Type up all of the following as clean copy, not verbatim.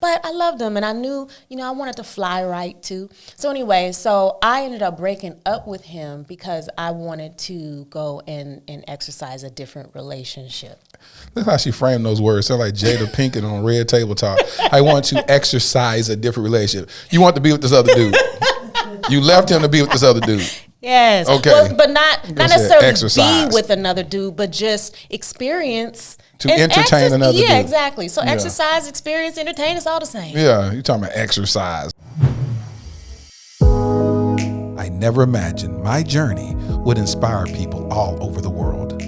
But I loved him, and I knew, I wanted to fly right too. So anyway, I ended up breaking up with him because I wanted to go and exercise a different relationship. Look how she framed those words. Sound like Jada Pinkett on Red Table Talk. I want to exercise a different relationship. You want to be with this other dude. You left him to be with this other dude. Yes. Okay. Well, but not necessarily exercise. be with another dude, but just experience. To entertain another dude. Yeah, exactly. So exercise, experience, entertain, it's all the same. Yeah, you're talking about exercise. I never imagined my journey would inspire people all over the world.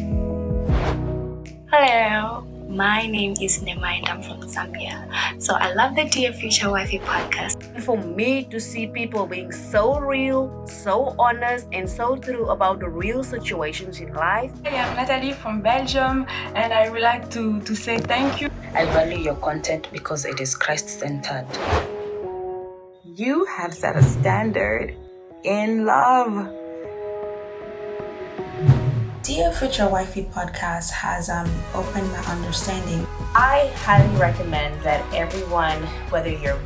Hello, my name is Nema and I'm from Zambia. So I love the Dear Future Wifey podcast. For me to see people being so real, so honest, and so true about the real situations in life. Hi, I'm Natalie from Belgium, and I would like to say thank you. I value your content because it is Christ-centered. You have set a standard in love. Dear Future Wifey podcast has opened my understanding. I highly recommend that everyone, whether you're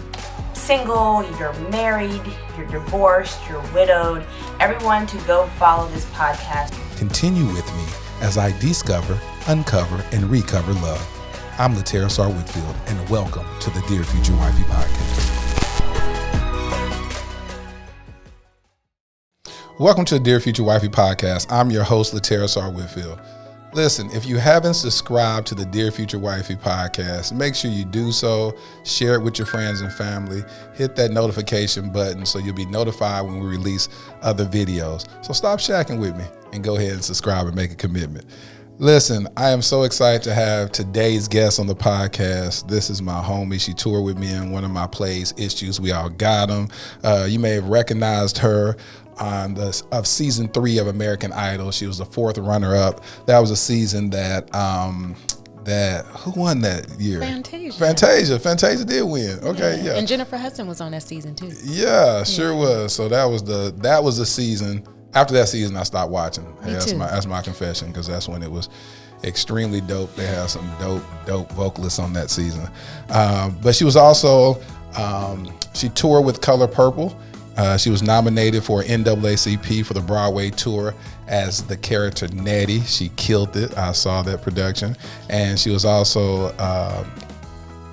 single, you're married, you're divorced, you're widowed, everyone to go follow this podcast. Continue with me as I discover, uncover, and recover love. I'm LaToya Whitfield, and welcome to the Dear Future Wifey podcast. Welcome to the Dear Future Wifey podcast. I'm your host, LaToya Whitfield. Listen, if you haven't subscribed to the Dear Future Wifey podcast, make sure you do so. Share it with your friends and family. Hit that notification button so you'll be notified when we release other videos. So stop shacking with me and go ahead and subscribe and make a commitment. Listen, I am so excited to have today's guest on the podcast. This is my homie. She toured with me in one of my plays, Issues. We All Got 'Em. You may have recognized her of season 3 of American Idol. She was the 4th runner-up. That was a season that who won that year? Fantasia did win. Okay, yeah. And Jennifer Hudson was on that season too. Yeah, sure was. So that was the season. After that season, I stopped watching. That's my confession, because that's when it was extremely dope. They had some dope vocalists on that season. But she was also she toured with Color Purple. She was nominated for NAACP for the Broadway tour as the character Nettie. She killed it. I saw that production. And she was also,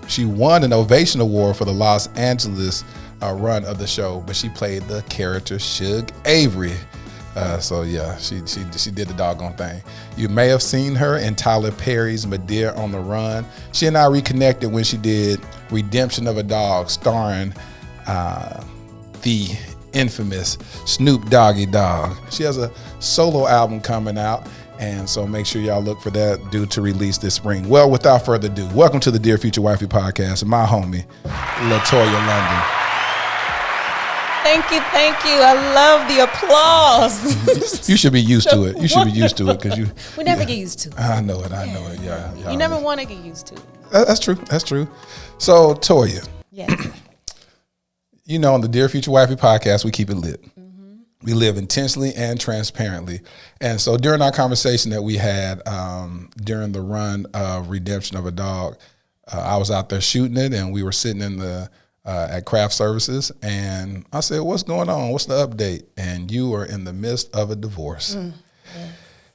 she won an Ovation Award for the Los Angeles run of the show, but she played the character Suge Avery. So yeah, she did the doggone thing. You may have seen her in Tyler Perry's Medea on the Run. She and I reconnected when she did Redemption of a Dog, starring the infamous Snoop Doggy Dogg. She has a solo album coming out, and so make sure y'all look for that due to release this spring. Well, without further ado, welcome to the Dear Future Wifey podcast, my homie, LaToya London. Thank you. I love the applause. You should be used to it. You should be used to it, because we never get used to it. I know it. Yeah. You never want to get used to it. That's true. So, Toya. Yes. On the Dear Future Wifey podcast, we keep it lit. Mm-hmm. We live intentionally and transparently. And so during our conversation that we had during the run of Redemption of a Dog, I was out there shooting it, and we were sitting in at Craft Services, and I said, "What's going on? What's the update?" And you are in the midst of a divorce. Yeah.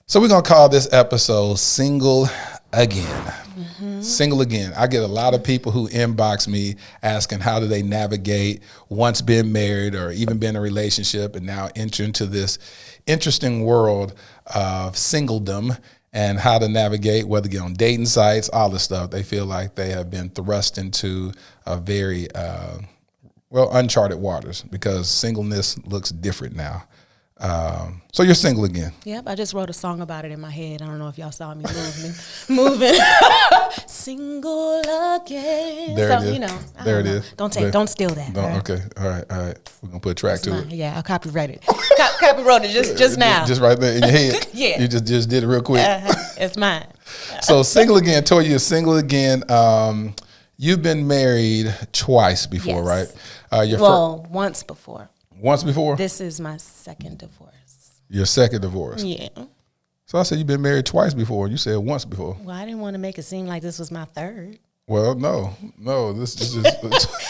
So we're going to call this episode Single Again. Mm-hmm. Single again. I get a lot of people who inbox me asking how do they navigate once been married or even been in a relationship and now enter into this interesting world of singledom and how to navigate, whether get on dating sites, all this stuff. They feel like they have been thrust into a very, uncharted waters, because singleness looks different now. So you're single again. Yep, I just wrote a song about it in my head. I don't know if y'all saw me moving. Single again. There so, it is. There it is. Don't steal that. Right? Okay, all right. We're gonna put a track to it. Yeah, I'll copyright it. Copyright it just now. Just right there in your head. Yeah. You just did it real quick. It's mine. So single again, Toya, you're single again. You've been married twice before, yes. Right? Once before. Once before? This is my second divorce. Your second divorce? Yeah. So I said you've been married twice before. You said once before. Well, I didn't want to make it seem like this was my third. Well, no. This is just.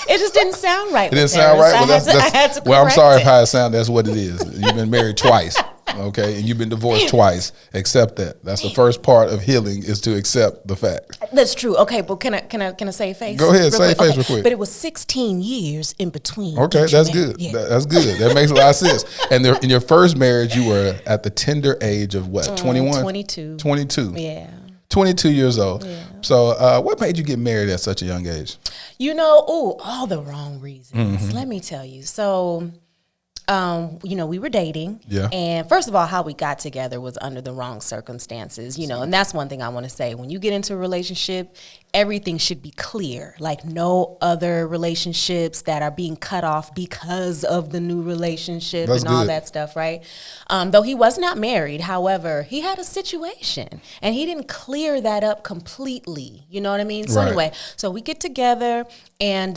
It just didn't sound right. It didn't sound right. Well, I had to well, I'm sorry correct if how it sounded. That's what it is. You've been married twice, okay, and you've been divorced twice. Accept that. That's the first part of healing is to accept the fact. That's true. Okay, but can I save face? Go ahead, save face real quick. But it was 16 years in between. Okay, that's good. Yeah. That's good. That makes a lot of sense. And in your first marriage, you were at the tender age of what? 21? 22. 22. Yeah. 22 years old. Yeah. So what made you get married at such a young age? All the wrong reasons. Let me tell you. So, we were dating. Yeah. And first of all, how we got together was under the wrong circumstances, and that's one thing I want to say. When you get into a relationship, everything should be clear. Like no other relationships that are being cut off because of the new relationship and all that stuff, right? Though he was not married, however, he had a situation and he didn't clear that up completely. You know what I mean? So anyway, so we get together and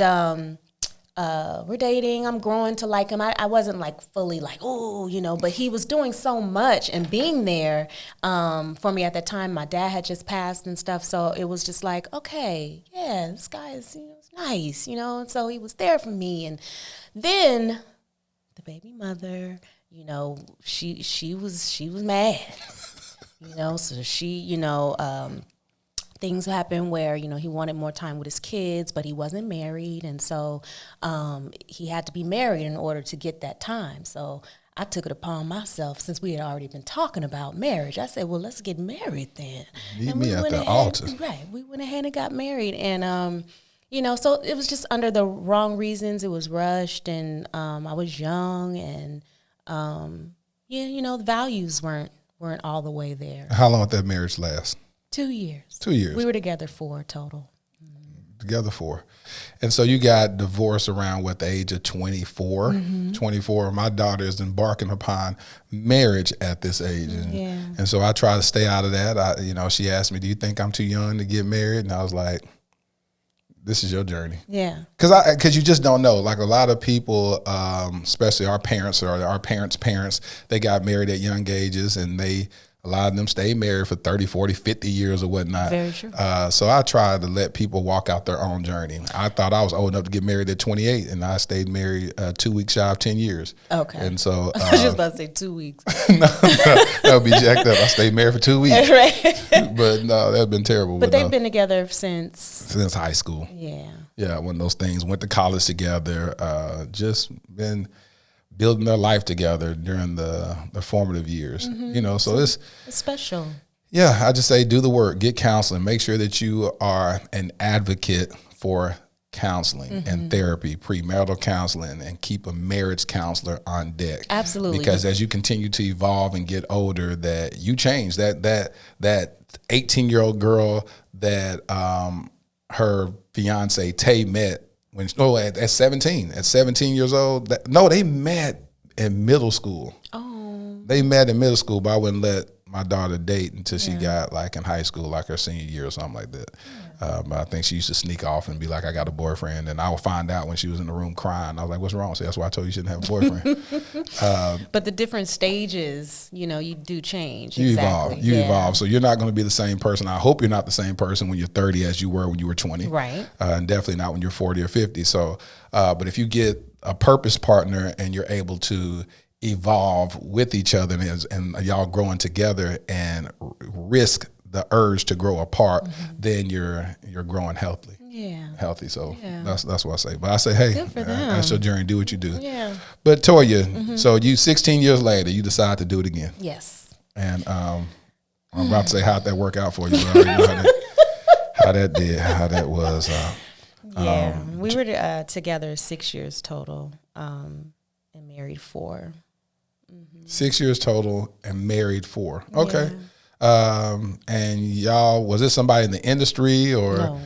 we're dating. I'm growing to like him. I wasn't like fully like, but he was doing so much and being there for me at that time. My dad had just passed and stuff. So it was just like, okay, yeah, this guy is nice, and so he was there for me. And then the baby mother, she was mad, so she, things happened where, he wanted more time with his kids, but he wasn't married. And so he had to be married in order to get that time. So I took it upon myself, since we had already been talking about marriage. I said, well, let's get married then. Meet me at the altar. Right. We went ahead and got married. And, so it was just under the wrong reasons. It was rushed and I was young and, the values weren't all the way there. How long did that marriage last? 2 years. 2 years. We were together 4 total. Together 4. And so you got divorced around the age of 24. 24. My daughter is embarking upon marriage at this age. And so I try to stay out of that. She asked me, do you think I'm too young to get married? And I was like, this is your journey. Yeah. Because you just don't know. Like a lot of people, especially our parents or our parents' parents, they got married at young ages and a lot of them stay married for 30, 40, 50 years or whatnot. Very true. So I try to let people walk out their own journey. I thought I was old enough to get married at 28, and I stayed married 2 weeks shy of 10 years. Okay. And so I was just about to say 2 weeks. no, that would be jacked up. I stayed married for 2 weeks. Right. But no, that'd been terrible. But they've been together since high school. Yeah. Yeah, one of those things. Went to college together. Just been building their life together during the formative years, so it's special. Yeah, I just say do the work, get counseling, make sure that you are an advocate for counseling and therapy, premarital counseling, and keep a marriage counselor on deck. Absolutely. Because as you continue to evolve and get older, that you change. That 18-year-old girl that her fiance Tay met at 17. At 17 years old, they met in middle school. Oh. They met in middle school, but I wouldn't let my daughter date until she got like in high school, like her senior year or something like that. But I think she used to sneak off and be like, I got a boyfriend. And I would find out when she was in the room crying. I was like, what's wrong? So that's why I told you shouldn't have a boyfriend. But the different stages, you do change. You exactly. evolve. So you're not going to be the same person. I hope you're not the same person when you're 30 as you were when you were 20. Right. And definitely not when you're 40 or 50. So, but if you get a purpose partner and you're able to evolve with each other and y'all growing together and risk the urge to grow apart, then you're growing healthy. Yeah. Healthy. So that's what I say. But I say, hey, that's your journey. Do what you do. Yeah. But Toya, so you 16 years later, you decide to do it again. Yes. And I'm about to say how'd that work out for you. But I already know how that was. We were together 6 years total and married 4. 6 years total and married 4. Okay. And y'all, was this somebody in the industry or? No.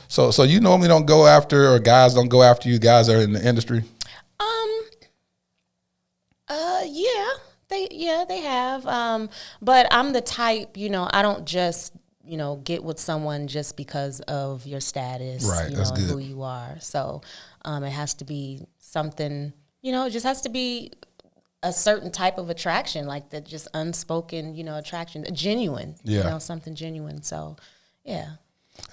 So you normally don't go after, or guys don't go after you guys that are in the industry? They have. But I'm the type, I don't just, get with someone just because of your status, right, that's good. who you are. So it has to be something, it just has to be a certain type of attraction, like the just unspoken, attraction, genuine, something genuine. So, yeah.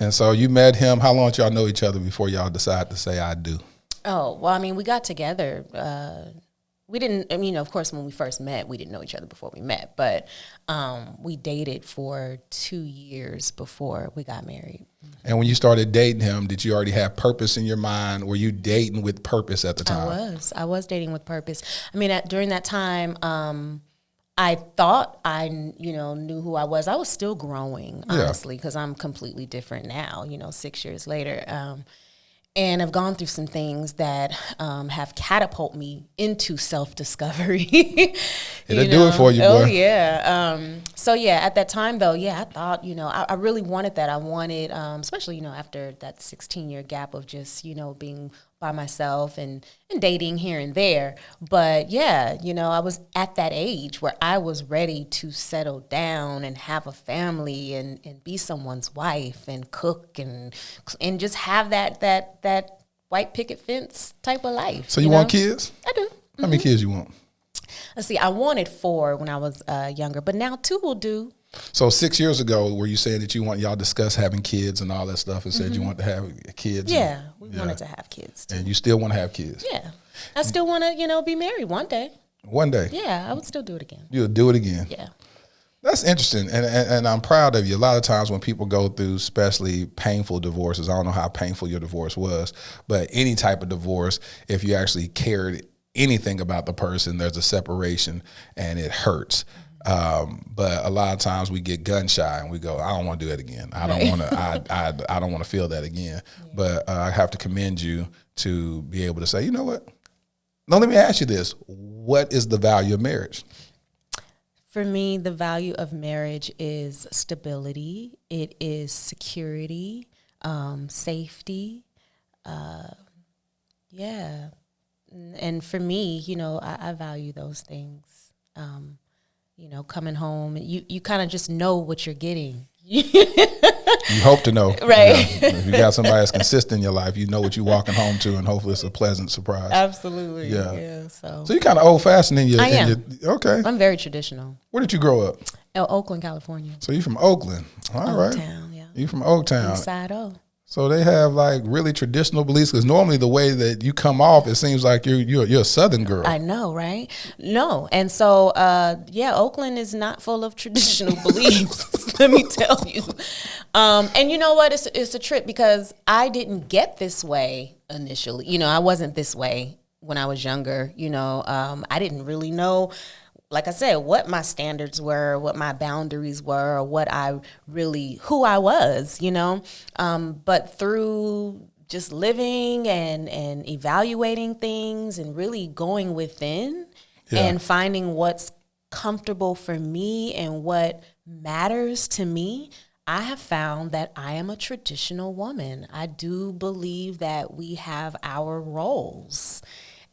And so you met him. How long did y'all know each other before y'all decided to say I do? Oh, well, I mean, we got together. We didn't, I mean, of course, when we first met, we didn't know each other before we met, but we dated for 2 years before we got married. And when you started dating him, did you already have purpose in your mind? Were you dating with purpose at the time? I was dating with purpose. I mean, during that time, I thought I, knew who I was. I was still growing, honestly, because I'm completely different now, 6 years later. And I've gone through some things that have catapulted me into self-discovery. It'll do it for you, boy. Oh, yeah. So, yeah, at that time, though, I thought, I really wanted that. I wanted, especially, after that 16-year gap of just, being by myself and dating here and there. But, yeah, I was at that age where I was ready to settle down and have a family and be someone's wife and cook and just have that white picket fence type of life. So you want kids? I do. How many kids you want? Let's see. I wanted 4 when I was younger, but now 2 will do. So 6 years ago, were you saying that y'all discussed having kids and all that stuff and said you want to have kids? Yeah, we wanted to have kids too. And you still want to have kids? Yeah. I still want to, be married one day. One day? Yeah, I would still do it again. You'll do it again? Yeah. That's interesting, and I'm proud of you. A lot of times when people go through especially painful divorces, I don't know how painful your divorce was, but any type of divorce, if you actually cared anything about the person, there's a separation and it hurts. But a lot of times we get gun shy and we go, I don't want to do that again. I don't want to. I don't want to feel that again. Yeah. But I have to commend you to be able to say, you know what? Now let me ask you this: what is the value of marriage? For me, the value of marriage is stability. It is security, safety. Yeah. And for me, I value those things. Coming home, you kind of just know what you're getting. You hope to know. Right. Yeah. If you got somebody that's consistent in your life, you know what you're walking home to, and hopefully it's a pleasant surprise. Absolutely. Yeah. So you're kind of old-fashioned in your... I am. Okay. I'm very traditional. Where did you grow up? Oakland, California. So you're from Oakland. All right. Oaktown, yeah. You from Oaktown. East Side O. So they have like really traditional beliefs, because normally the way that you come off, it seems like you're a Southern girl. I know, right? No, and so Oakland is not full of traditional beliefs. Let me tell you. And you know what? It's a trip, because I didn't get this way initially. I wasn't this way when I was younger. I didn't really know, like I said, what my standards were, what my boundaries were, or who I was, but through just living and evaluating things and really going within and finding what's comfortable for me and what matters to me, I have found that I am a traditional woman. I do believe that we have our roles.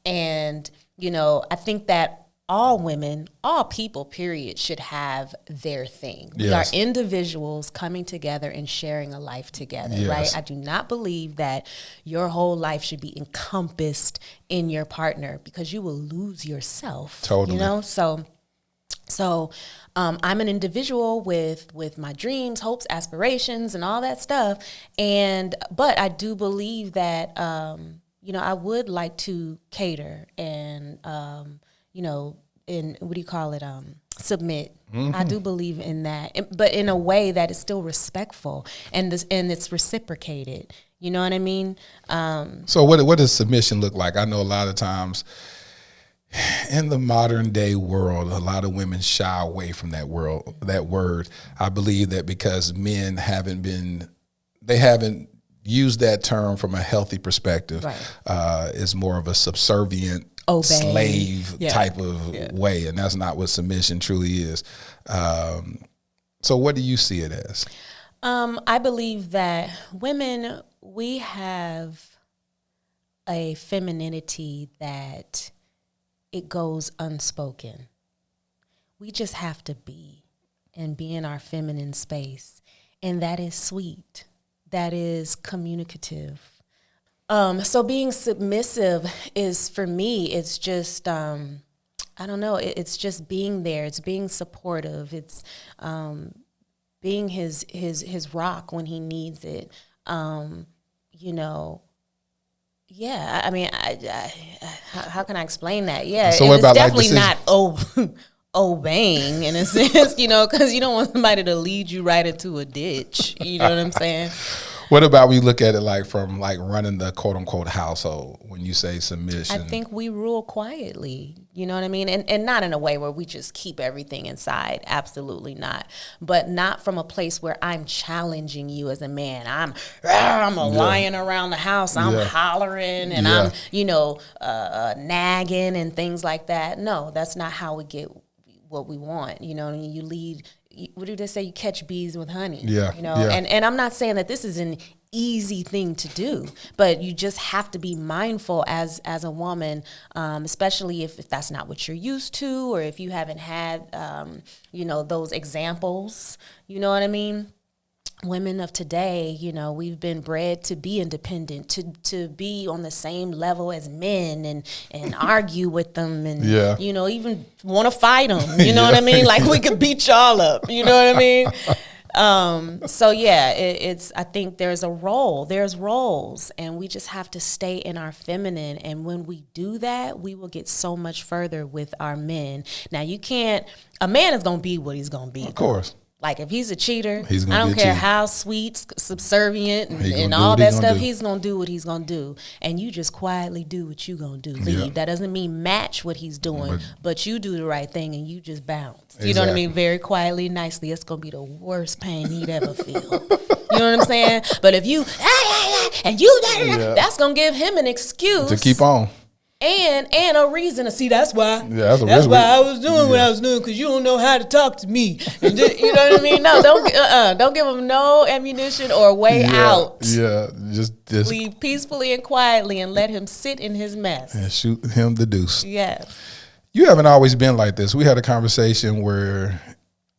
And, I think that all women, all people, period, should have their thing. Yes. We are individuals coming together and sharing a life together, right? I do not believe that your whole life should be encompassed in your partner, because you will lose yourself. Totally. So I'm an individual with my dreams, hopes, aspirations, and all that stuff. But I do believe that, I would like to cater and, submit. Mm-hmm. I do believe in that, but in a way that is still respectful and it's reciprocated. You know what I mean? So what does submission look like? I know a lot of times in the modern day world, a lot of women shy away from that word. I believe that because men haven't used that term from a healthy perspective. Right. It's more of a subservient, slave type of way, and that's not what submission truly is. So what do you see it as? I believe that women, we have a femininity that it goes unspoken. We just have to be in our feminine space, and that is sweet. That is communicative. So being submissive is, for me, it's just, I don't know, it's just being there. It's being supportive. It's being his rock when he needs it. You know, yeah. I mean, how can I explain that? Yeah, So it what was about, like, definitely not obeying in a sense, you know, because you don't want somebody to lead you right into a ditch. You know what I'm saying? What about we look at it like from like running the quote unquote household when you say submission? I think we rule quietly, you know what I mean? And not in a way where we just keep everything inside. Absolutely not. But not from a place where I'm challenging you as a man. I'm a lion around the house. I'm hollering and I'm, you know, nagging and things like that. No, that's not how we get what we want. You know what I mean? You lead. What do they say? You catch bees with honey. Yeah. You know, and I'm not saying that this is an easy thing to do, but you just have to be mindful as a woman, especially if that's not what you're used to, or if you haven't had, you know, those examples. You know what I mean? Women of today, you know, we've been bred to be independent, to be on the same level as men and argue with them and, you know, even want to fight them. You know what I mean? Like we could beat y'all up. You know what I mean? So, yeah, I think there's roles and we just have to stay in our feminine. And when we do that, we will get so much further with our men. Now, a man is going to be what he's going to be. Of course. Like if he's a cheater, I don't care how sweet, subservient, and all that stuff, he's going to do what he's going to do. And you just quietly do what you going to do. Leave. That doesn't mean match what he's doing, but you do the right thing and you just bounce. Exactly. You know what I mean? Very quietly, nicely. It's going to be the worst pain he'd ever feel. You know what I'm saying? But if you, and you, that's going to give him an excuse to keep on. And a reason to see. That's why. Yeah, that's why I was doing what I was doing, because you don't know how to talk to me. And you know what I mean? No, don't give him no ammunition or way out. Yeah, just leave peacefully and quietly and let him sit in his mess and shoot him the deuce. Yeah. You haven't always been like this. We had a conversation where,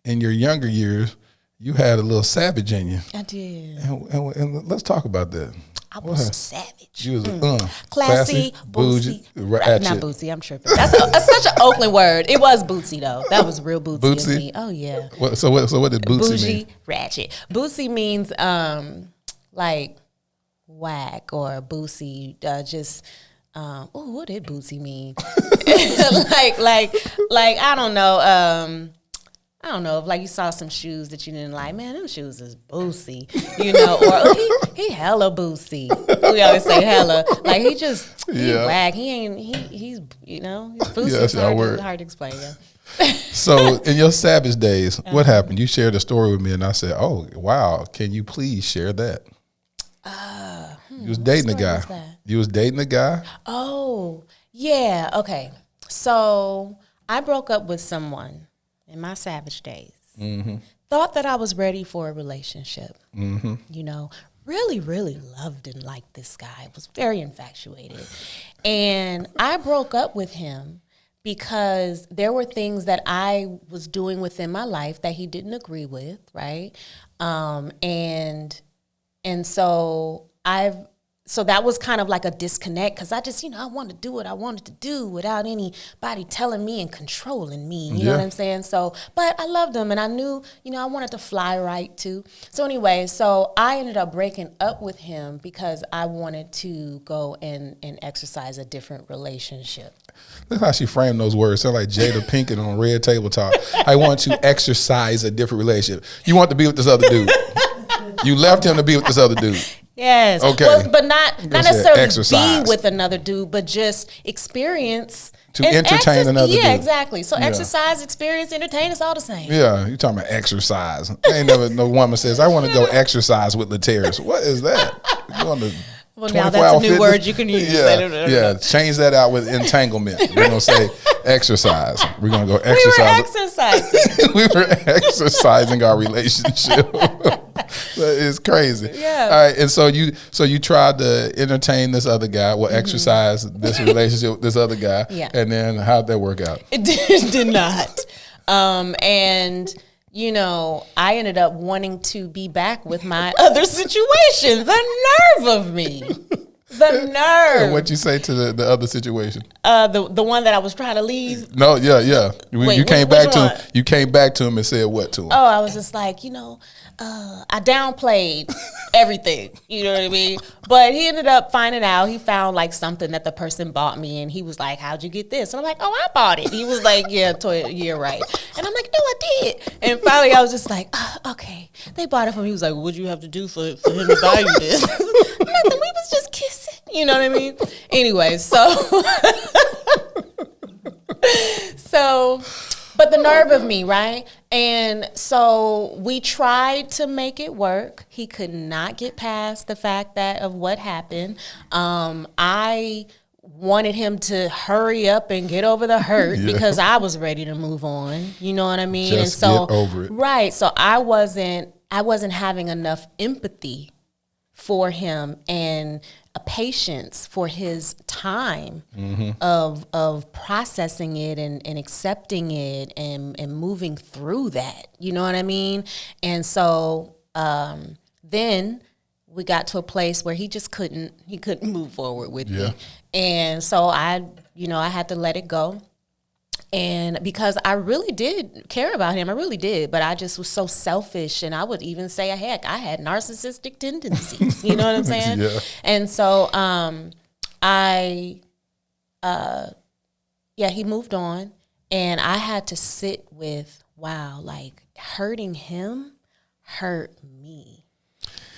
in your younger years, you had a little savage in you. I did. And let's talk about that. I was savage. You was classy, bootsy, ratchet. Not bootsy. I'm tripping. That's such an Oakland word. It was bootsy though. That was real bootsy. Bootsy? Of me. Oh yeah. So what did bootsy Bougie, mean? ratchet. Bootsy means like whack or bootsy. What did bootsy mean? like I don't know. I don't know if like you saw some shoes that you didn't like, man, them shoes is bootsy, you know, or he hella bootsy. We always say hella, like he whack. He's you know, he's bootsy. Yeah, that's our word. Hard to explain. Yeah. So in your savage days, what happened? You shared a story with me, and I said, "Oh, wow! Can you please share that?" You was dating a guy. You was dating a guy. Oh yeah. Okay. So I broke up with someone in my savage days. Mm-hmm. Thought that I was ready for a relationship. Mm-hmm. You know, really, really loved and liked this guy. Was very infatuated. And I broke up with him because there were things that I was doing within my life that he didn't agree with, right? And so that was kind of like a disconnect, because I just, I wanted to do what I wanted to do without anybody telling me and controlling me. You know what I'm saying? So, but I loved him and I knew, I wanted to fly right too. So anyway, so I ended up breaking up with him because I wanted to go and exercise a different relationship. Look how she framed those words. Sound like Jada Pinkett on Red Table Talk. I want to exercise a different relationship. You want to be with this other dude. You left him to be with this other dude. Yes. Okay. Well, but not necessarily exercise. Be with another dude, but just experience. To entertain another dude. Yeah, exactly. So exercise, experience, entertain, it's all the same. Yeah, you're talking about exercise. Ain't never no woman says, I want to go exercise with LaToya. What is that? You want to Well, now that's a new word you can use. Yeah. Change that out with entanglement. We're going to say exercise. We're going to go exercise. We were exercising our relationship. It's crazy. Yeah. All right. And so you tried to entertain this other guy, exercise this relationship with this other guy. Yeah. And then how'd that work out? It did not. And I ended up wanting to be back with my other situation. The nerve of me. The nerve. And what you say to the other situation? The one that I was trying to leave. No, yeah. Wait, you came back to one? him. You came back to him and said what to him? Oh, I was just like, I downplayed everything. You know what I mean? But he ended up finding out. He found like something that the person bought me, and he was like, "How'd you get this?" And I'm like, "Oh, I bought it." He was like, "Yeah, Toya, you're right." And I'm like, "No, I did." And finally, I was just like, "Okay, they bought it for me." He was like, "What'd you have to do for him to buy you this?" Nothing. We was just kissing. You know what I mean? Anyway, but the nerve of me, right? And so we tried to make it work. He could not get past the fact of what happened. I wanted him to hurry up and get over the hurt because I was ready to move on. You know what I mean? Just get over it. Right. So I wasn't having enough empathy for him and a patience for his time of processing it and accepting it and moving through that. You know what I mean? And so then we got to a place where he just couldn't move forward with me. And so I had to let it go. And because I really did care about him, I really did, but I just was so selfish, and I would even say, heck, I had narcissistic tendencies. You know what I'm saying? Yeah. And so he moved on, and I had to sit with, wow, like hurting him hurt me,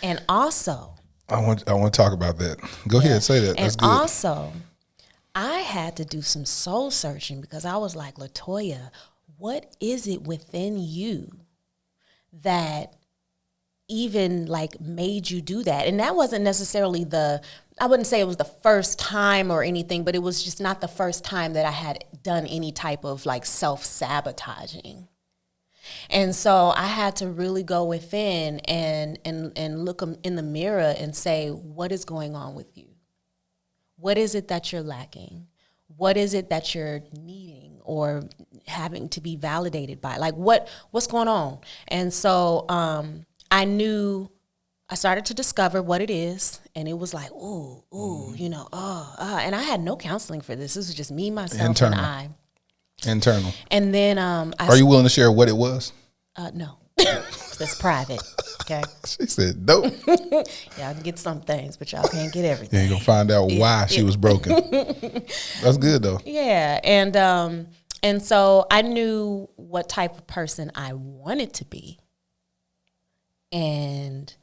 and also I want to talk about that. Go ahead, say that. That's and good. also, I had to do some soul searching because I was like, LaToya, what is it within you that even like made you do that? And that wasn't necessarily I wouldn't say it was the first time or anything, but it was just not the first time that I had done any type of like self-sabotaging. And so I had to really go within and look in the mirror and say, what is going on with you? What is it that you're lacking? What is it that you're needing or having to be validated by? Like what's going on? And so I started to discover what it is, and it was like, and I had no counseling for this. This was just me, myself, and I. Internal. And then Are you willing to share what it was? No. That's private. Okay. She said, nope. Y'all can get some things, but y'all can't get everything. Yeah, you're gonna find out why she was broken. That's good though. Yeah. And so I knew what type of person I wanted to be. And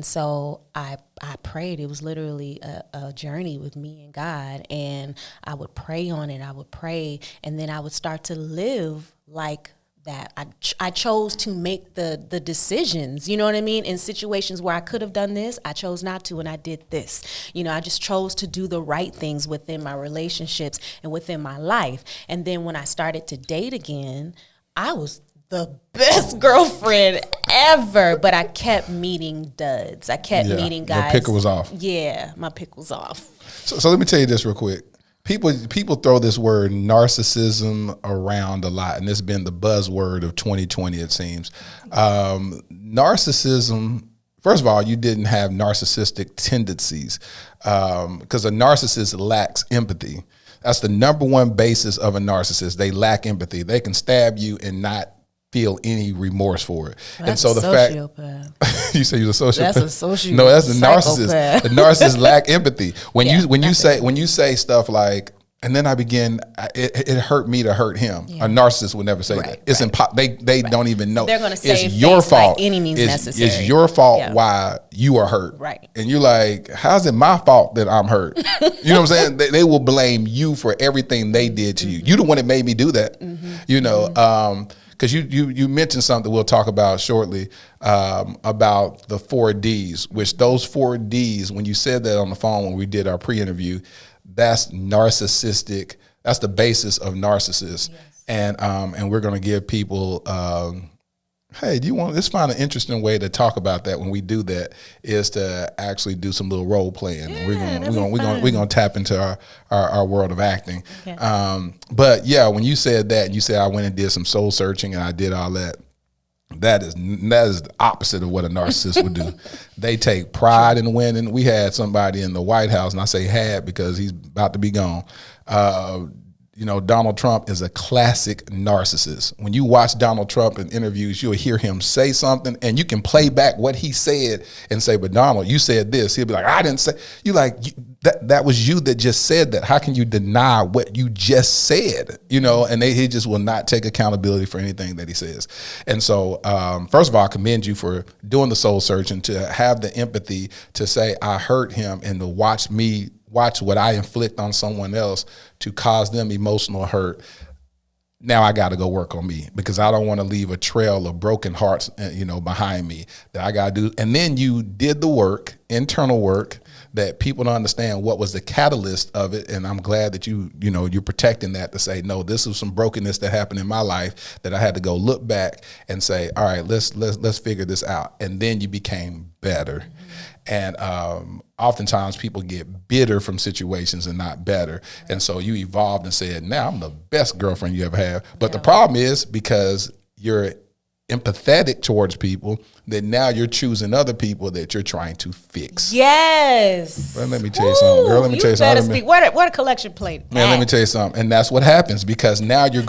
so I prayed. It was literally a journey with me and God, and I would pray on it. I would pray, and then I would start to live like that. I chose to make the decisions, you know what I mean? In situations where I could have done this, I chose not to, and I did this. You know, I just chose to do the right things within my relationships and within my life. And then when I started to date again, I was the best girlfriend ever, but I kept meeting duds. I kept meeting guys. Your picker was off. Yeah, my pick was off. So let me tell you this real quick. People throw this word narcissism around a lot, and it's been the buzzword of 2020, it seems. Narcissism, first of all, you didn't have narcissistic tendencies because a narcissist lacks empathy. That's the number one basis of a narcissist. They lack empathy. They can stab you and not feel any remorse for it. Well, and so the fact you say you're a sociopath. That's a sociopath. No, that's the narcissist. The narcissist lack empathy. When you say stuff like, and then I begin, it hurt me to hurt him. Yeah. A narcissist would never say that. It's they don't even know. They're going to say it's your fault. By any means necessary. It's your fault why you are hurt. Right. And you're like, how's it my fault that I'm hurt? You know what I'm saying? They will blame you for everything they did to you. You the one that made me do that. Mm-hmm. You know, because you mentioned something we'll talk about shortly about the 4 Ds, which those 4 Ds, when you said that on the phone when we did our pre-interview, that's narcissistic. That's the basis of narcissists. Yes. And we're going to give people, hey, let's find an interesting way to talk about that when we do that is to actually do some little role playing. Yeah, we're gonna tap into our world of acting. Okay. But yeah, when you said that, you said I went and did some soul searching and I did all that. That is the opposite of what a narcissist would do. They take pride in winning. We had somebody in the White House, and I say had because he's about to be gone. Donald Trump is a classic narcissist. When you watch Donald Trump in interviews, you'll hear him say something and you can play back what he said and say, but Donald, you said this. He'll be like, I didn't say. You like, that was you that just said that. How can you deny what you just said? And he just will not take accountability for anything that he says. And so, first of all, I commend you for doing the soul searching, to have the empathy to say, I hurt him, and to watch what I inflict on someone else to cause them emotional hurt. Now I got to go work on me, because I don't want to leave a trail of broken hearts, behind me that I got to do. And then you did the work, internal work, that people don't understand what was the catalyst of it. And I'm glad that you're protecting that, to say, no, this is some brokenness that happened in my life that I had to go look back and say, all right, let's figure this out. And then you became better. And oftentimes people get bitter from situations and not better. And so you evolved and said, now I'm the best girlfriend you ever had. But the problem is, because you're empathetic towards people, that now you're choosing other people that you're trying to fix. Yes. Well, let me tell you something, girl. Let me tell you something. Speak. What a collection plate. Man, let me tell you something. And that's what happens, because now you're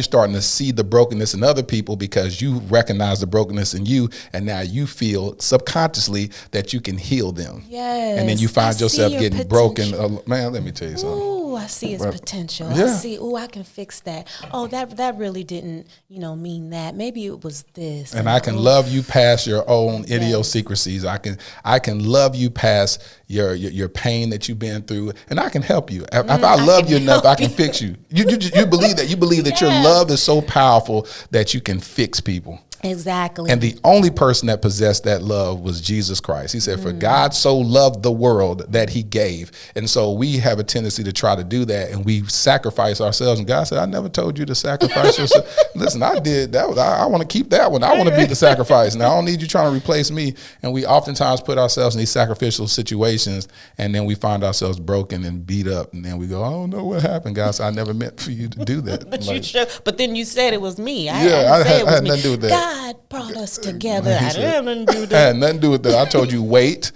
starting to see the brokenness in other people, because you recognize the brokenness in you, and now you feel subconsciously that you can heal them. Yes. And then you find yourself getting broken. Man, let me tell you something. Ooh, I see his potential. Yeah. I see, I can fix that. Oh, that really didn't, mean that. Maybe it was this. And I can love you past your own idiosyncrasies. I can love you past your pain that you've been through, and I can help you. If I love you enough, I can fix you. You believe that. You believe that your love is so powerful that you can fix people. Exactly. And the only person that possessed that love was Jesus Christ. He said, for God so loved the world that he gave. And so we have a tendency to try to do that, and we sacrifice ourselves. And God said, I never told you to sacrifice yourself. Listen, I did. That I want to keep that one. I want to be the sacrifice. Now, I don't need you trying to replace me. And we oftentimes put ourselves in these sacrificial situations, and then we find ourselves broken and beat up. And then we go, I don't know what happened. God said, I never meant for you to do that. But then you said it was me. I had nothing to do with that. God brought us together. I didn't have nothing to do with that. I had nothing to do with that. I told you, wait,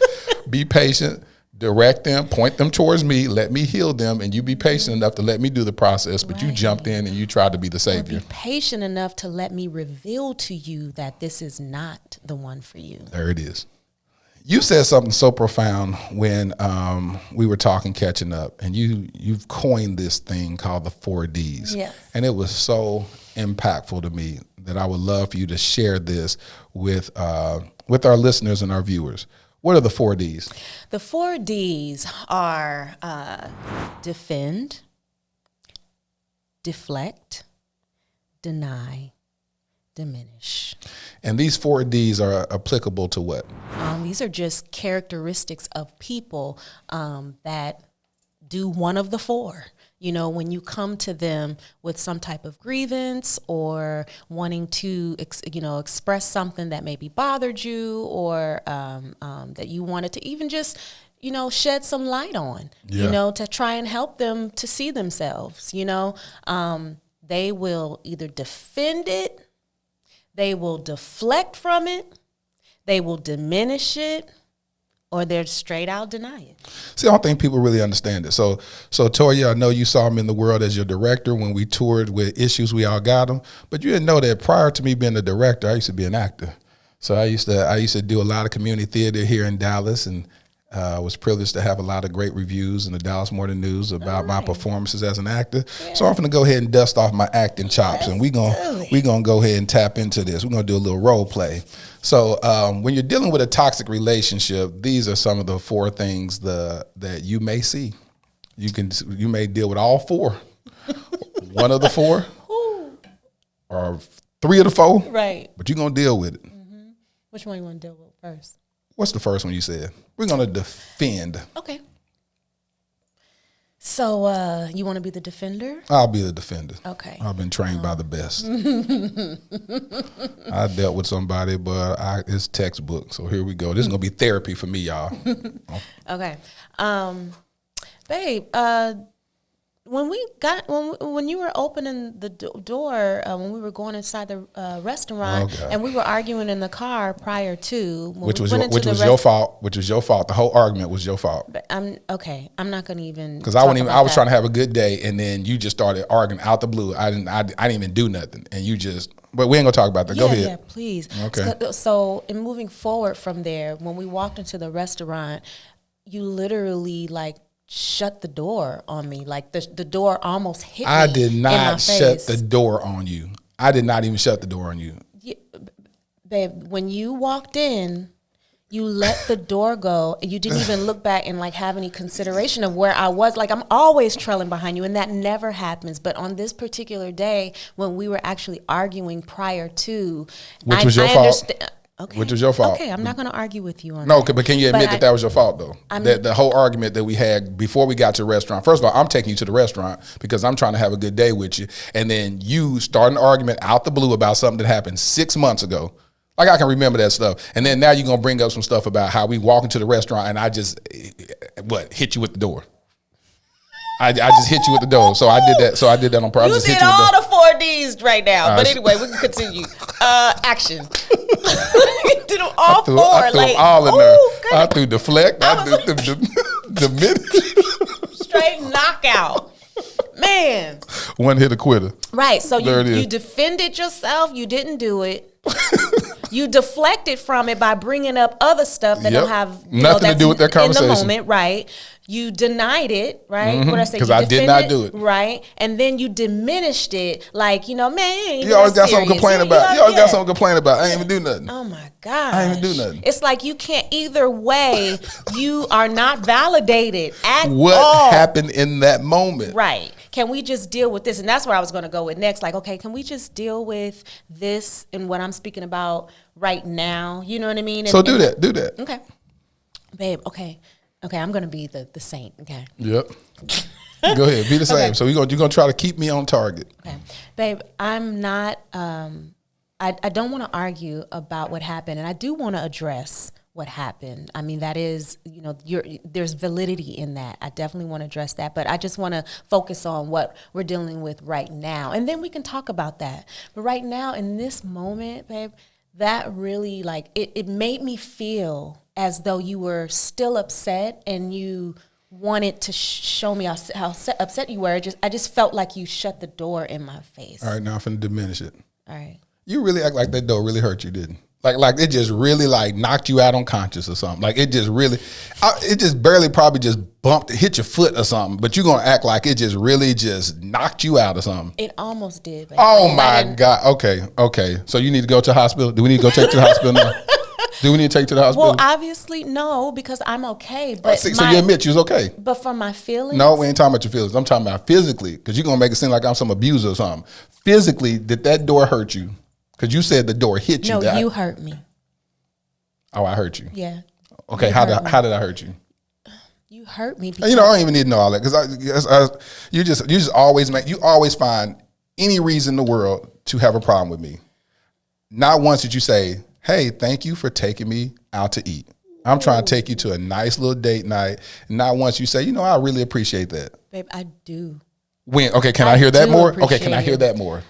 be patient, direct them, point them towards me, let me heal them, and you be patient enough to let me do the process. But you jumped in and you tried to be the savior. Be patient enough to let me reveal to you that this is not the one for you. There it is. You said something so profound when we were talking, catching up, and you've coined this thing called the 4 Ds. Yes. And it was so impactful to me that I would love for you to share this with our listeners and our viewers. What are the 4 Ds? The 4 Ds are defend, deflect, deny, diminish. And these 4 Ds are applicable to what? These are just characteristics of people that do one of the 4. When you come to them with some type of grievance or wanting to, express something that maybe bothered you, or that you wanted to even just, shed some light on, to try and help them to see themselves, they will either defend it, they will deflect from it, they will diminish it, or they're straight out deny it. See, I don't think people really understand it. So Toya, I know you saw me in the world as your director when we toured with Issues. We all got them. But you didn't know that prior to me being the director, I used to be an actor. So I used to do a lot of community theater here in Dallas, and was privileged to have a lot of great reviews in the Dallas Morning News about my performances as an actor. Yeah. So I'm going to go ahead and dust off my acting chops, and we're gonna go ahead and tap into this. We're going to do a little role play. So when you're dealing with a toxic relationship, these are some of the 4 things that you may see. You may deal with all 4. One of the 4 or 3 of the 4. Right. But you're going to deal with it. Mm-hmm. Which one you want to deal with first? What's the first one you said? We're going to defend. Okay. So you want to be the defender? I'll be the defender. Okay. I've been trained by the best. I dealt with somebody, but it's textbook. So here we go. This is going to be therapy for me, y'all. Okay. Babe, when you were opening the door when we were going inside the restaurant and we were arguing in the car prior to which was your fault. The whole argument was your fault. But I'm not going to even because I was trying to have a good day and then you just started arguing out the blue. I didn't even do nothing and you just. But we ain't gonna talk about that. Go ahead. Yeah, please. Okay. So in moving forward from there, when we walked into the restaurant, you literally like shut the door on me. Like the door almost hit me. I did not shut face. the door on you. I did not even shut the door on you. Yeah, babe, when you walked in, you let the door go. You didn't even look back and like have any consideration of where I was. Like I'm always trailing behind you, and that never happens. But on this particular day, when we were actually arguing prior to, which was your fault. Okay. Which was your fault. Okay, I'm not going to argue with you on that. No, but can you admit that was your fault, though? The whole argument that we had before we got to the restaurant. First of all, I'm taking you to the restaurant because I'm trying to have a good day with you. And then you start an argument out the blue about something that happened 6 months ago. Like, I can remember that stuff. And then now you're going to bring up some stuff about how we walk into the restaurant and I just, hit you with the door. I just hit you with the door. So I did that on purpose. You did all the 4Ds right now. But anyway, we can continue. Action. Did them all four. I threw them all in there. I threw deflect. I threw the mid. Straight knockout. Man. One hit a quitter. Right. So you defended yourself. You didn't do it. You deflected from it by bringing up other stuff that don't have nothing to do with that conversation. In the moment, right? You denied it, right? Mm-hmm. What I say? Because I did not do it, right? And then you diminished it, like man. You always got something to complain about. You always got something to complain about. I ain't even do nothing. Oh my God! I ain't even do nothing. It's like you can't either way. You are not validated at all. What happened in that moment? Right. Can we just deal with this? And that's where I was going to go with next. Like, okay, can we just deal with this and what I'm speaking about right now? You know what I mean? So do that. Okay. Babe, okay, I'm going to be the saint, okay? Yep. Go ahead, be the same. Okay. So you're going to try to keep me on target. Okay. Babe, I'm not, I don't want to argue about what happened, and I do want to address what happened. I mean, that is, there's validity in that. I definitely want to address that, but I just want to focus on what we're dealing with right now, and then we can talk about that. But right now, in this moment, babe, that really, it made me feel as though you were still upset and you wanted to show me how upset you were. I just felt like you shut the door in my face. All right, now I'm finna diminish it. All right. You really act like that door really hurt you, didn't? Like it just really knocked you out unconscious or something. Like it just really, it just barely probably just hit your foot or something. But you're gonna act like it just really just knocked you out or something. It almost did. Baby. Oh my God. Okay. So you need to go to the hospital. Do we need to go take you to the hospital now? Do we need to take you to the hospital? Well, obviously no, because I'm okay. But so you admit you was okay. But for my feelings, no, we ain't talking about your feelings. I'm talking about physically, because you're gonna make it seem like I'm some abuser or something. Physically, did that door hurt you? Because you said the door hit you. No, you hurt me. Oh, I hurt you. Yeah. Okay, how did I hurt you? You hurt me. Because I don't even need to know all that, because you just always find any reason in the world to have a problem with me. Not once did you say, "Hey, thank you for taking me out to eat. I'm trying to take you to a nice little date night." Not once you say, "I really appreciate that." Babe, I do. When? Okay, can I hear that more? Okay, can I hear that more?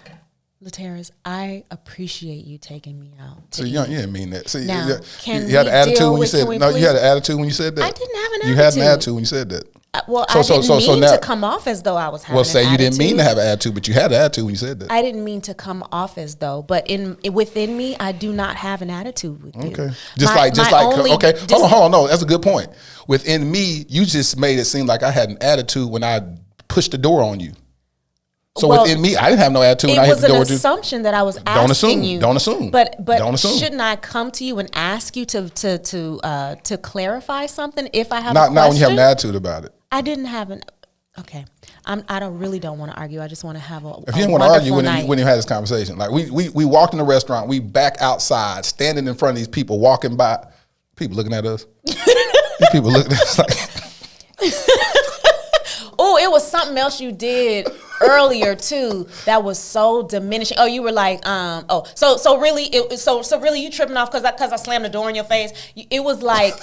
LaToya, I appreciate you taking me out. So you didn't mean that. See, now, you had an attitude when you said no. You had an attitude when you said that. I didn't have an attitude. You had an attitude when you said that. I didn't mean to come off as though I was having an attitude. Well, say you didn't mean to have an attitude, but you had an attitude when you said that. I didn't mean to come off as though, but within me, I do not have an attitude with you. Okay. Hold on. No, that's a good point. Within me, you just made it seem like I had an attitude when I pushed the door on you. So within me, I didn't have no attitude when I hit the door. It was an assumption that I was asking you. Don't assume. But don't assume. Shouldn't I come to you and ask you to clarify something if I have a question? Not when you have an attitude about it. I didn't have an. Okay, I really don't want to argue. I just want to have a. If you didn't want to argue, when you had this conversation, like we walked in the restaurant, we back outside, standing in front of these people walking by, people looking at us. These people looking at us like. Oh, it was something else you did earlier too that was so diminishing. Oh, you were like, so really, so really, you tripping off because I slammed the door in your face. It was like,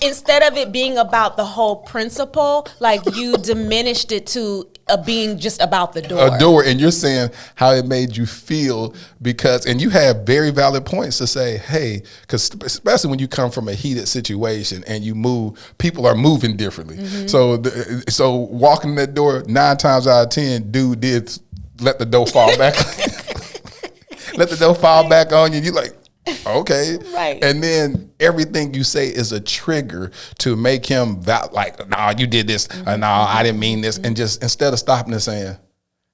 instead of it being about the whole principle, like you diminished it to being just about the door. A door, and you're saying how it made you feel because, and you have very valid points to say, hey, because especially when you come from a heated situation and you move, people are moving differently. Mm-hmm. So walking that door, 9 times out of 10, dude did let the door fall back. Let the door fall back on you. You're like, okay. Right. And then everything you say is a trigger to make him like, nah, you did this. Mm-hmm. Nah, I didn't mean this. And just instead of stopping and saying,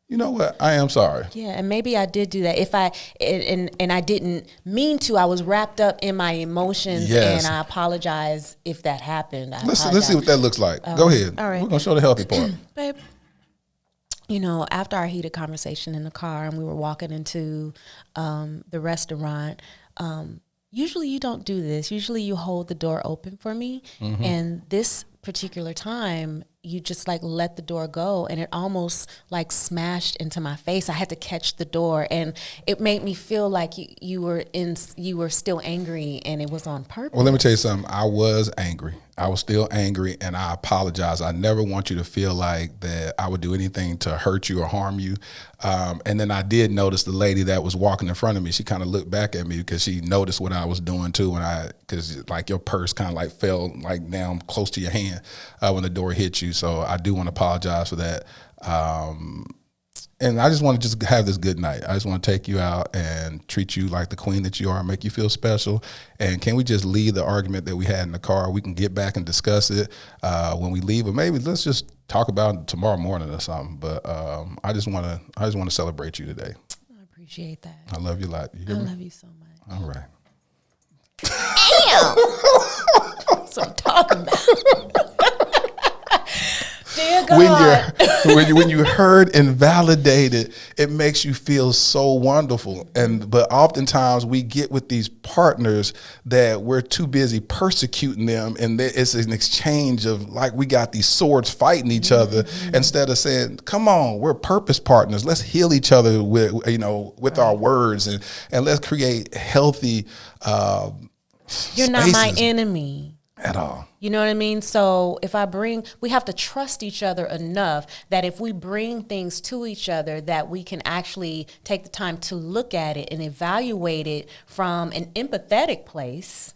you know what, I am sorry. Yeah, and maybe I did do that. If I I didn't mean to, I was wrapped up in my emotions, and I apologize if that happened. Let's see what that looks like. Go ahead. All right. We're gonna show the healthy part. Babe, you know, after our heated conversation in the car and we were walking into the restaurant, usually you don't do this. Usually you hold the door open for me. Mm-hmm. And this particular time, you just like let the door go, and it almost like smashed into my face. I had to catch the door, and it made me feel like you were still angry, and it was on purpose. Well, let me tell you something. I was angry. I was still angry, and I apologize. I never want you to feel like that I would do anything to hurt you or harm you. And then I did notice the lady that was walking in front of me. She kind of looked back at me because she noticed what I was doing too. Because like your purse kind of like fell like down close to your hand when the door hit you. So I do want to apologize for that. And I just want to just have this good night. I just want to take you out and treat you like the queen that you are, make you feel special. And can we just leave the argument that we had in the car? We can get back and discuss it when we leave, or maybe let's just talk about it tomorrow morning or something. But I just want to celebrate you today. I appreciate that. I love you a lot. You hear me? Love you so much. All right. Damn. That's what I'm talking about. Dear God. When you heard and validated, it makes you feel so wonderful. But oftentimes we get with these partners that we're too busy persecuting them, and it's an exchange of like we got these swords fighting each other instead of saying, "Come on, we're purpose partners. Let's heal each other with our words and let's create healthy." You're not my enemy. At all. You know what I mean? So we have to trust each other enough that if we bring things to each other, that we can actually take the time to look at it and evaluate it from an empathetic place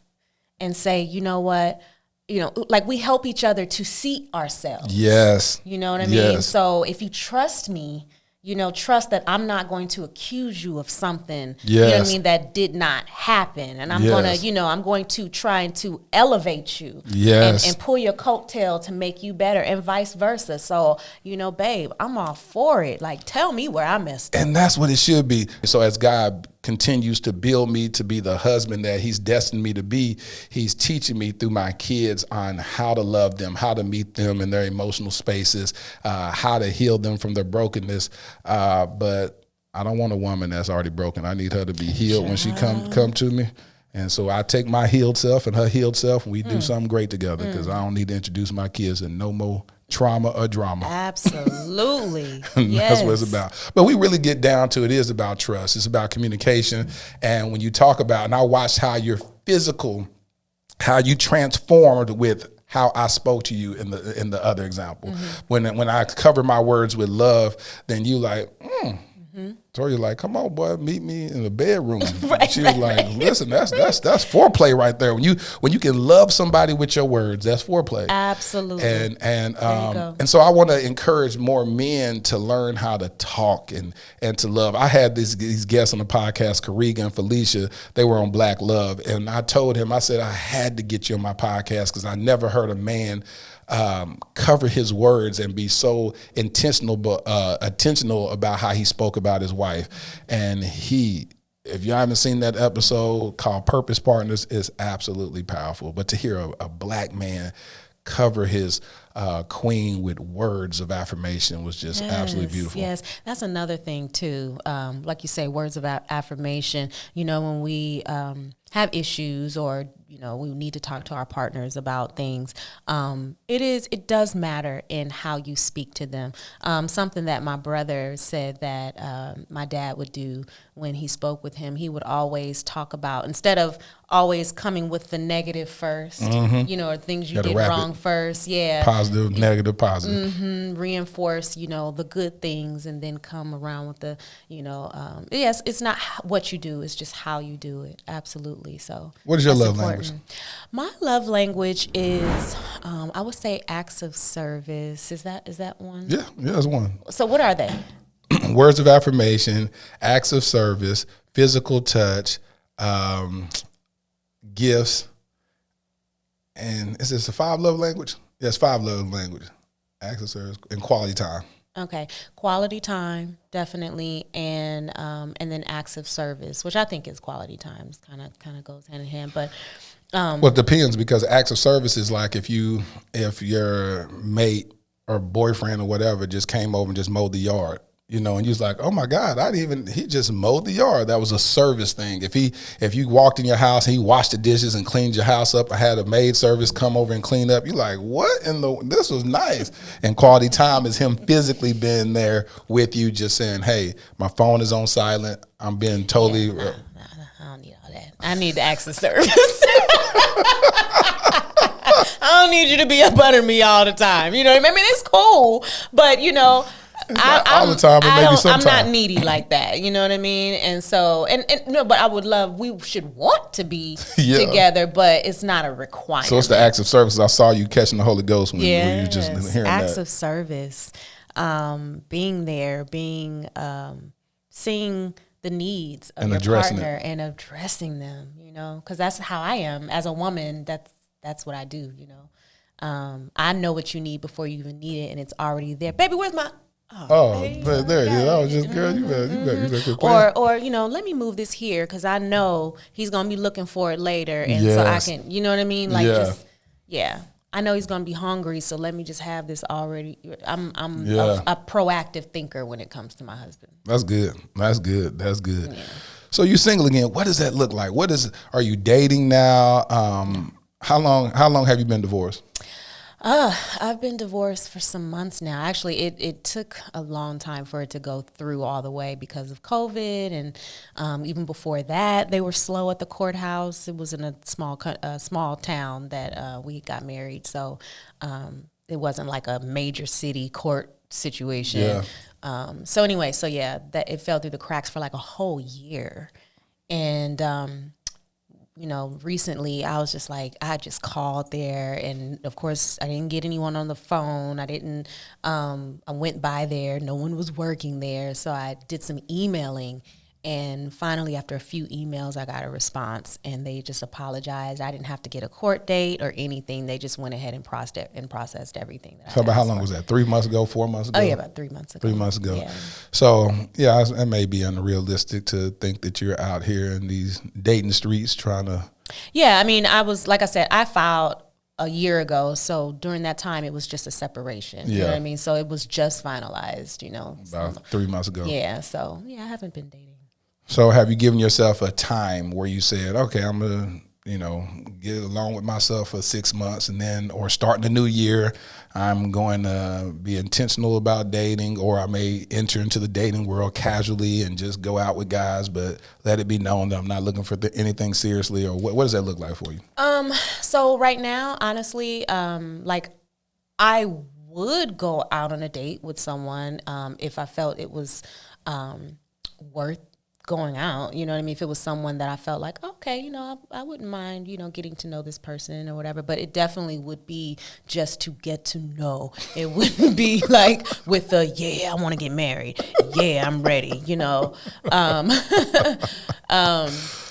and say, you know what? You know, like we help each other to see ourselves. Yes. You know what I mean? Yes. So if you trust me, trust that I'm not going to accuse you of something, yes. You know what I mean, that did not happen. And I'm I'm going to try to elevate you, yes. and pull your coattail to make you better, and vice versa. So, babe, I'm all for it. Like, tell me where I messed up. And that's what it should be. So as God continues to build me to be the husband that he's destined me to be, he's teaching me through my kids on how to love them, how to meet them in their emotional spaces, how to heal them from their brokenness. But I don't want a woman that's already broken. I need her to be healed when she come to me. And so I take my healed self and her healed self, and we do something great together, because I don't need to introduce my kids in no more trauma or drama. Absolutely. That's what it's about. But we really get down to it is about trust. It's about communication. And when you talk about, and I watched how your physical, how you transformed with how I spoke to you in the other example. Mm-hmm. When I cover my words with love, then you like, So you're like, come on, boy, meet me in the bedroom. She was like, listen, that's foreplay right there. When you can love somebody with your words, that's foreplay. Absolutely. And so I want to encourage more men to learn how to talk and to love. I had these guests on the podcast, Kariga and Felicia. They were on Black Love, and I told him, I said, I had to get you on my podcast because I never heard a man cover his words and be so intentional about how he spoke about his wife. And if you haven't seen that episode called Purpose Partners, it's absolutely powerful. But to hear a black man cover his queen with words of affirmation was just absolutely beautiful. Yes, that's another thing too. Like you say, words of affirmation. When we have issues or we need to talk to our partners about things. It does matter in how you speak to them. Something that my brother said that my dad would do when he spoke with him, he would always talk about, instead of always coming with the negative first, or things you did wrong first. Yeah. Positive, negative, positive. Reinforce, the good things, and then come around with the, yes, it's not what you do, it's just how you do it. Absolutely. So what is your love language? My love language is, I would say, acts of service. Is that one? Yeah, that's one. So what are they? Words of affirmation, acts of service, physical touch, gifts, and is this a 5 love language? Yes, 5 love language. Acts of service and quality time. Okay, quality time, definitely, and then acts of service, which I think is quality times, kind of goes hand in hand. But well, it depends, because acts of service is like if your mate or boyfriend or whatever just came over and just mowed the yard. And you was like, oh my God, he just mowed the yard. That was a service thing. If you walked in your house and he washed the dishes and cleaned your house up, or had a maid service come over and clean up, you're like, what this was nice. And quality time is him physically being there with you, just saying, hey, my phone is on silent. I'm being totally. I don't need all that. I need the acts of service. I don't need you to be up under me all the time. You know what I mean? I mean, it's cool, but all the time, but maybe sometimes. I'm not needy like that. You know what I mean? And so, but I would love, we should want to be together, but it's not a requirement. So it's the acts of service. I saw you catching the Holy Ghost when you were just hearing acts that. of service, being there, seeing the needs of your partner and addressing them, because that's how I am as a woman. That's what I do, I know what you need before you even need it, and it's already there. Baby, where's my... but there it is. I was just, girl, you better quit playing. Or let me move this here, because I know he's gonna be looking for it later, and so I can, you know what I mean? Like, I know he's gonna be hungry, so let me just have this already. I'm a proactive thinker when it comes to my husband. That's good. Yeah. So you single again? What does that look like? Are you dating now? How long have you been divorced? I've been divorced for some months now. Actually, it took a long time for it to go through all the way because of COVID, and even before that, they were slow at the courthouse. It was in a small town that we got married, so it wasn't like a major city court situation. Yeah. That it fell through the cracks for like a whole year, and recently I was just like, I just called there, and of course I didn't get anyone on the phone. I went by there. No one was working there. So I did some emailing, and finally after a few emails, I got a response, and they just apologized. I didn't have to get a court date or anything. They just went ahead and processed everything. So about how long was that? 3 months ago, 4 months ago? Oh yeah, about 3 months ago. 3 months ago. Yeah. So it may be unrealistic to think that you're out here in these dating streets trying to. Yeah, I mean, I filed a year ago, so during that time it was just a separation. You know what I mean? So it was just finalized, About 3 months ago. Yeah, so I haven't been dating. So have you given yourself a time where you said, okay, I'm going to get along with myself for 6 months, and then, or starting the new year, I'm going to be intentional about dating, or I may enter into the dating world casually and just go out with guys, but let it be known that I'm not looking for anything seriously, or what does that look like for you? So right now, honestly, I would go out on a date with someone if I felt it was worth going out, you know what I mean? If it was someone that I felt like, okay, I wouldn't mind, getting to know this person or whatever, but it definitely would be just to get to know. It wouldn't be like with I want to get married. Yeah, I'm ready,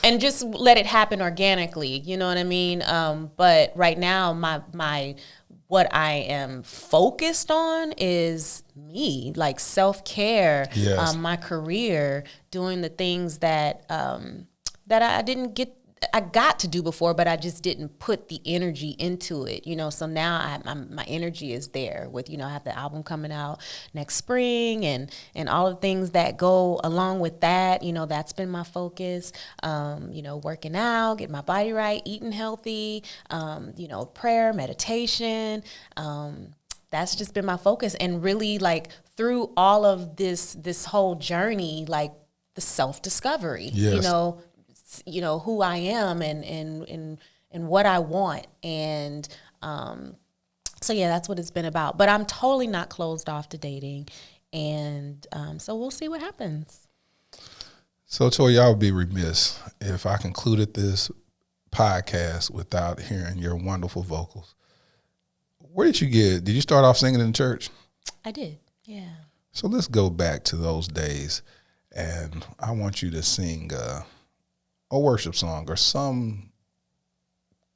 and just let it happen organically, you know what I mean? But right now, my what I am focused on is me, like self-care, my career, doing the things that I didn't get I got to do before, but I just didn't put the energy into it, you know. So now my energy is there with, you know, I have the album coming out next spring and all the things that go along with that. You know, that's been my focus. You know, working out, getting my body right, eating healthy, you know, prayer, meditation. That's just been my focus. And really, like, through all of this whole journey, like the self-discovery, Yes. you know, who I am and what I want. And so, yeah, that's what it's been about. But I'm totally not closed off to dating. And so we'll see what happens. So, Toya, I would be remiss if I concluded this podcast without hearing your wonderful vocals. Where did you start off singing in church? I did, yeah. So let's go back to those days, and I want you to sing a worship song or some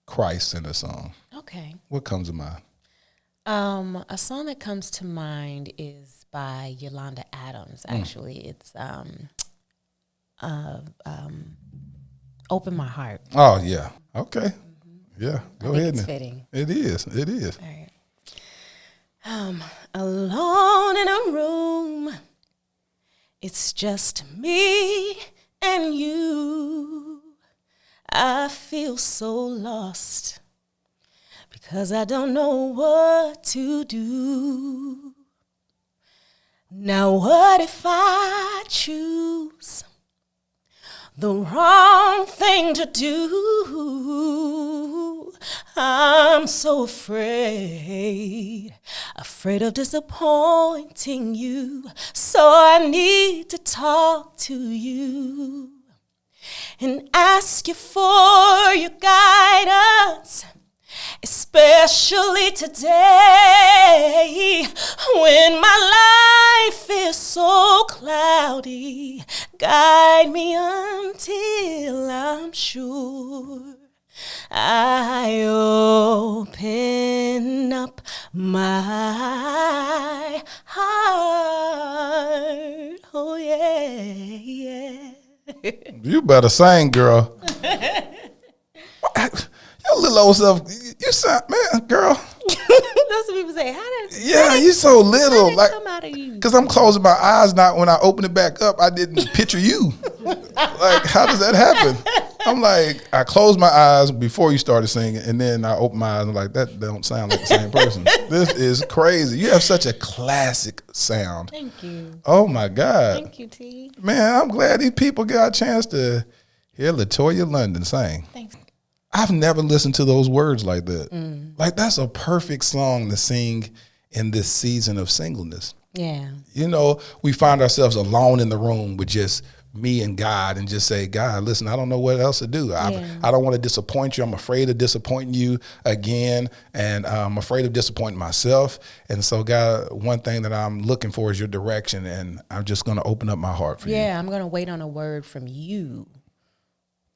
Christ-centered song. Okay. What comes to mind? A song that comes to mind is by Yolanda Adams, actually. It's Open My Heart. Oh, yeah. Okay. Yeah, go ahead. It's now. fitting. It is. All right. Alone in a room, it's just me and you. I feel so lost because I don't know what to do. Now what if I choose the wrong thing to do? I'm so afraid of disappointing you. So I need to talk to you and ask you for your guidance, especially today when my life is so cloudy. Guide me until I'm sure I open up my heart. Oh, yeah. You better sing, girl. Your little old self, you sound, man, girl. That's what people say. You so little. Like, come out of you? because I'm closing my eyes now. When I open it back up, I didn't picture you. Like, how does that happen? I'm like, I closed my eyes before you started singing, and then I opened my eyes and I'm like, that don't sound like the same person. This is crazy. You have such a classic sound. Thank you. Oh my God. Thank you, T. Man, I'm glad these people got a chance to hear LaToya London sing. Thanks. I've never listened to those words like that. Like, that's a perfect song to sing in this season of singleness. Yeah. You know, we find ourselves alone in the room with just me and God and just say, God, listen, I don't know what else to do. I don't want to disappoint you. I'm afraid of disappointing you again. And I'm afraid of disappointing myself. And so, God, one thing that I'm looking for is your direction. And I'm just going to open up my heart for you. Yeah, I'm going to wait on a word from you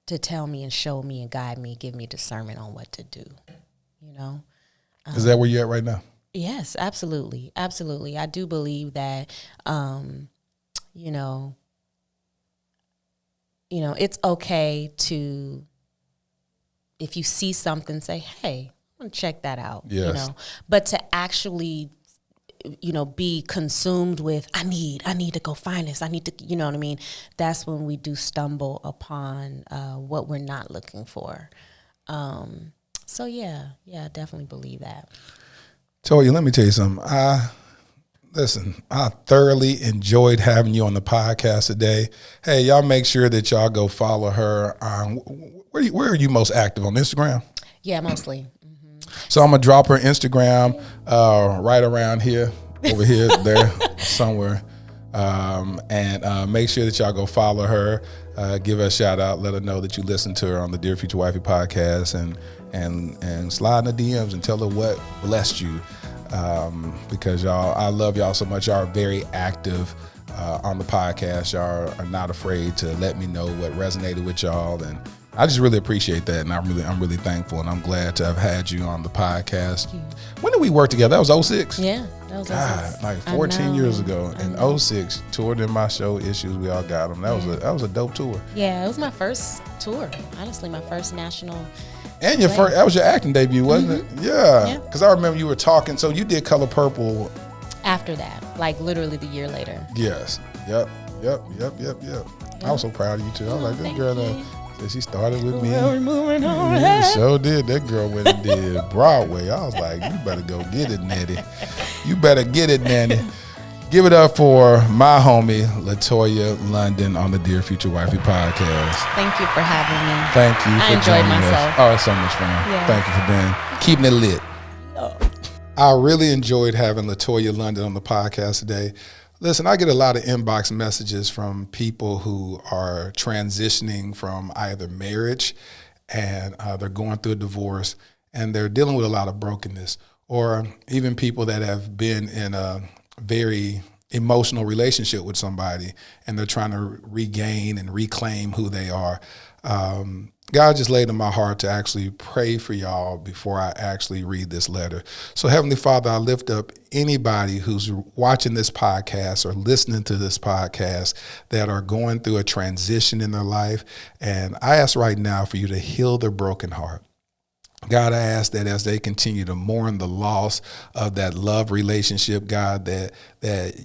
to tell me and show me and guide me, give me discernment on what to do, you know? Is that where you're at right now? Yes, absolutely. Absolutely. I do believe that, you know, it's okay to, if you see something, say, hey, I'm going to check that out, Yes. you know, but to actually, you know, be consumed with, I need to go find this. I need to, you know what I mean? That's when we do stumble upon what we're not looking for. So yeah, I definitely believe that. Toya, let me tell you something. I thoroughly enjoyed having you on the podcast today. Hey, y'all make sure that y'all go follow her. Where are you most active, on Instagram? Yeah, mostly. So I'm going to drop her Instagram right around here, over here, there, somewhere. And make sure that y'all go follow her. Give her a shout out. Let her know that you listen to her on the Dear Future Wifey podcast, and slide in the DMs and tell her what blessed you. Because y'all, I love y'all so much. Y'all are very active on the podcast. Y'all are not afraid to let me know what resonated with y'all, and I just really appreciate that, and I'm really thankful, and I'm glad to have had you on the podcast. When did we work together? That was 2006? Yeah, that was 2006. Like 14 years ago. In 2006, toured in my show Issues, We All Got Them. That was a dope tour. Yeah, it was my first tour. Honestly, my first national. And that was your acting debut, wasn't it? Yeah. Because I remember you were talking. So you did Color Purple after that, like literally the year later. Yes. Yep. I was so proud of you too. I was like, this girl that she started with me. We're moving on. Yeah, sure did. That girl went and did Broadway. I was like, you better go get it, Natty. You better get it, Nanny. Give it up for my homie, LaToya London, on the Dear Future Wifey podcast. Thank you for having me. Thank you for enjoyed joining myself. us. Oh, it's so much fun. Yeah. Thank you for keeping it lit. Oh. I really enjoyed having LaToya London on the podcast today. Listen, I get a lot of inbox messages from people who are transitioning from either marriage and they're going through a divorce and they're dealing with a lot of brokenness, or even people that have been in a very emotional relationship with somebody and they're trying to regain and reclaim who they are. God just laid in my heart to actually pray for y'all before I actually read this letter. So Heavenly Father, I lift up anybody who's watching this podcast or listening to this podcast that are going through a transition in their life. And I ask right now for you to heal their broken heart. God, I ask that as they continue to mourn the loss of that love relationship, God, that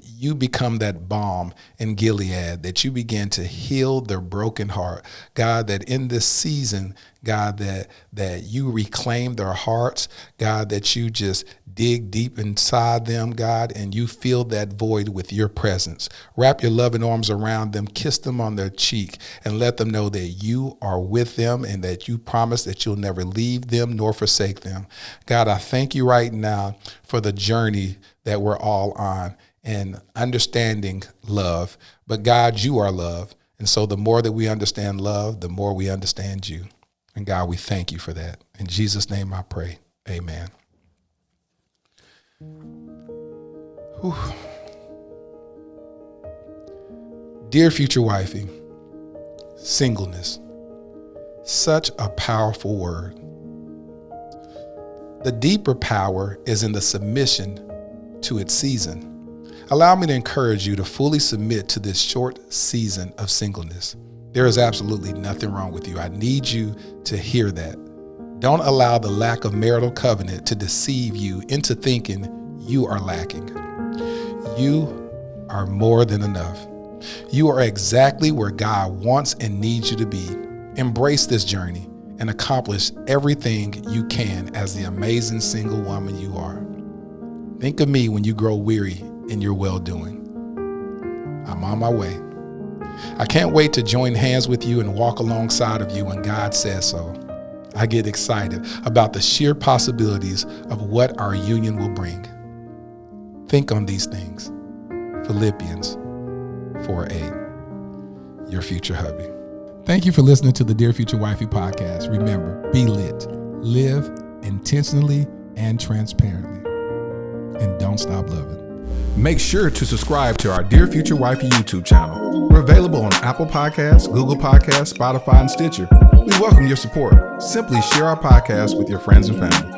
you become that balm in Gilead, that you begin to heal their broken heart. God, that in this season, God, that you reclaim their hearts. God, that you just dig deep inside them, God, and you fill that void with your presence. Wrap your loving arms around them, kiss them on their cheek, and let them know that you are with them and that you promise that you'll never leave them nor forsake them. God, I thank you right now for the journey that we're all on and understanding love. But God, you are love. And so the more that we understand love, the more we understand you. And God, we thank you for that. In Jesus' name I pray. Amen. Whew. Dear future wifey, singleness, such a powerful word. The deeper power is in the submission to its season. Allow me to encourage you to fully submit to this short season of singleness. There is absolutely nothing wrong with you. I need you to hear that. Don't allow the lack of marital covenant to deceive you into thinking you are lacking. You are more than enough. You are exactly where God wants and needs you to be. Embrace this journey and accomplish everything you can as the amazing single woman you are. Think of me when you grow weary in your well-doing. I'm on my way. I can't wait to join hands with you and walk alongside of you when God says so. I get excited about the sheer possibilities of what our union will bring. Think on these things. Philippians 4:8. Your future hubby. Thank you for listening to the Dear Future Wifey podcast. Remember, be lit, live intentionally and transparently, and don't stop loving. Make sure to subscribe to our Dear Future Wifey YouTube channel. We're available on Apple Podcasts, Google Podcasts, Spotify, and Stitcher. We welcome your support. Simply share our podcast with your friends and family.